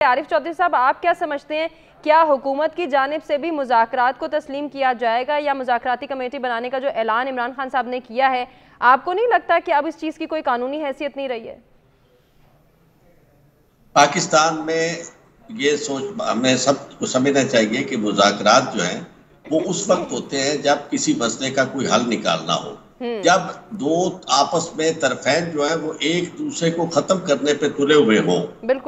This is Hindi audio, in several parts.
आरिफ चौधरी साहब, आप क्या समझते हैं, क्या हुकूमत की जानिब से भी मुज़ाकरात को तस्लीम किया जाएगा या मुज़ाकराती कमेटी बनाने का जो ऐलान इमरान खान साहब ने किया है, आपको नहीं लगता कि अब इस चीज़ की कोई कानूनी हैसियत नहीं रही है? पाकिस्तान में ये सोच हमें सबको समझना चाहिए कि मुज़ाकरात जो हैं वो उस वक्त होते हैं जब किसी मसले का कोई हल निकालना हो, जब दो आपस में तरफें जो है वो एक दूसरे को खत्म करने पे तुले हुए हों।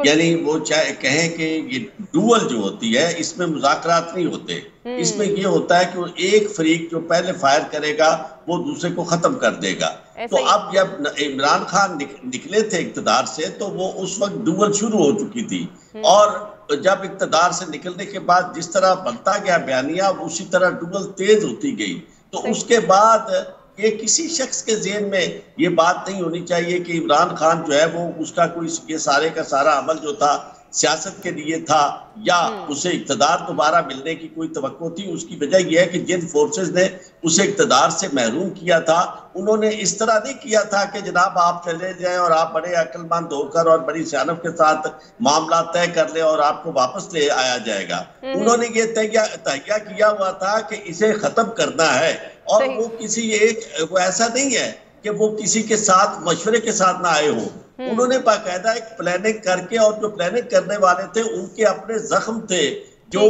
यानी वो चाहे कहें कि ये डुअल जो होती है इसमें मुज़ाकरात नहीं होते, इसमें ये होता है कि वो एक फरीक जो पहले फायर करेगा वो दूसरे को खत्म कर देगा। तो अब जब इमरान खान निकले थे इक़्तिदार से तो वो उस वक्त डुअल शुरू हो चुकी थी, और जब इक़्तिदार से निकलने के बाद जिस तरह बनता गया बयानिया उसी तरह डुअल तेज होती गई। तो उसके बाद ये किसी शख्स के ज़हन में ये बात नहीं होनी चाहिए कि इमरान खान जो है वो उसका कोई ये सारे का सारा अमल जो था सियासत के लिए था या उसे इक़्तिदार दोबारा मिलने की कोई तवक्को थी। उसकी वजह यह है कि जिन फोर्सेस ने उसे इक़्तिदार से महरूम किया था उन्होंने इस तरह नहीं किया था कि जनाब आप चले जाएं और आप बड़े अक्लमंद होकर और बड़ी सियानत के साथ मामला तय कर ले और आपको वापस ले आया जाएगा। उन्होंने ये तय किया हुआ था कि इसे खत्म करना है, और वो किसी वो ऐसा नहीं है कि वो किसी के साथ मशवरे के साथ ना आए हो। उन्होंने बाकायदा एक प्लानिंग करके, और जो प्लानिंग करने वाले थे उनके अपने जख्म थे जो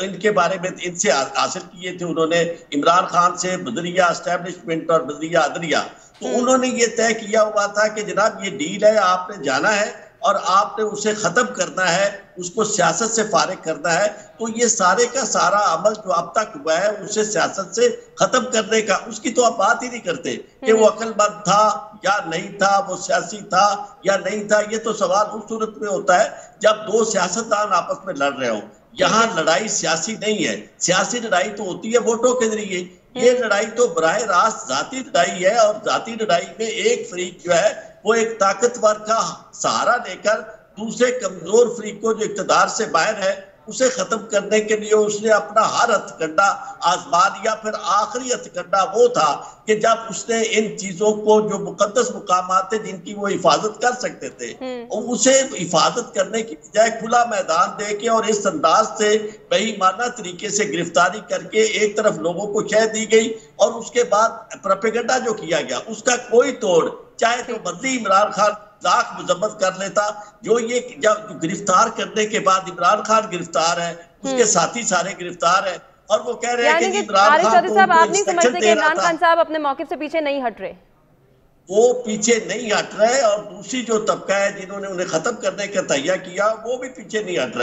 इनके बारे में इनसे हासिल किए थे उन्होंने, इमरान खान से बदरिया एस्टेब्लिशमेंट और बदरिया अदरिया। तो उन्होंने ये तय किया हुआ था कि जनाब ये डील है, आपने जाना है और आपने उसे खत्म करना है, उसको सियासत से फारिग करना है। तो ये सारे का सारा अमल जो अब तक हुआ है उसे सियासत से खत्म करने का, उसकी तो आप बात ही नहीं करते कि वो अक्लमंद था या नहीं था, वो सियासी था या नहीं था। ये तो सवाल उस सूरत में होता है जब दो सियासतदान आपस में लड़ रहे हो। यहाँ लड़ाई सियासी नहीं है, सियासी लड़ाई तो होती है वोटों के जरिए। ये लड़ाई तो बराह रास्त जाती लड़ाई है, और जाती लड़ाई में एक फरीक जो है वो एक ताकतवर का सहारा लेकर दूसरे कमजोर फरीक को जो इक़्तिदार से बाहर है उसे खत्म करने के लिए उसने अपना हर हथकंडा आजमा लिया। फिर आखिरी हथकंडा वो था कि जब उसने इन चीजों को जो मुकद्दस मुकामात थे जिनकी वो हिफाजत कर सकते थे उसे हिफाजत करने की बजाय खुला मैदान दे के और इस अंदाज से बेईमाना तरीके से गिरफ्तारी करके एक तरफ लोगों को शह दी गई, और उसके बाद प्रोपेगेंडा जो किया गया उसका कोई तोड़, चाहे तो बदली इमरान खान लाख मजम्मत कर लेता। जो ये जब गिरफ्तार करने के बाद इमरान खान गिरफ्तार है, उसके साथी सारे गिरफ्तार है, और वो कह रहे हैं कि इमरान खान साहब, आप नहीं समझते कि इमरान खान साहब अपने मौके से पीछे नहीं हट रहे? वो पीछे नहीं हट रहे, और दूसरी जो तबका है जिन्होंने उन्हें खत्म करने का तैयार किया वो भी पीछे नहीं हट रहे।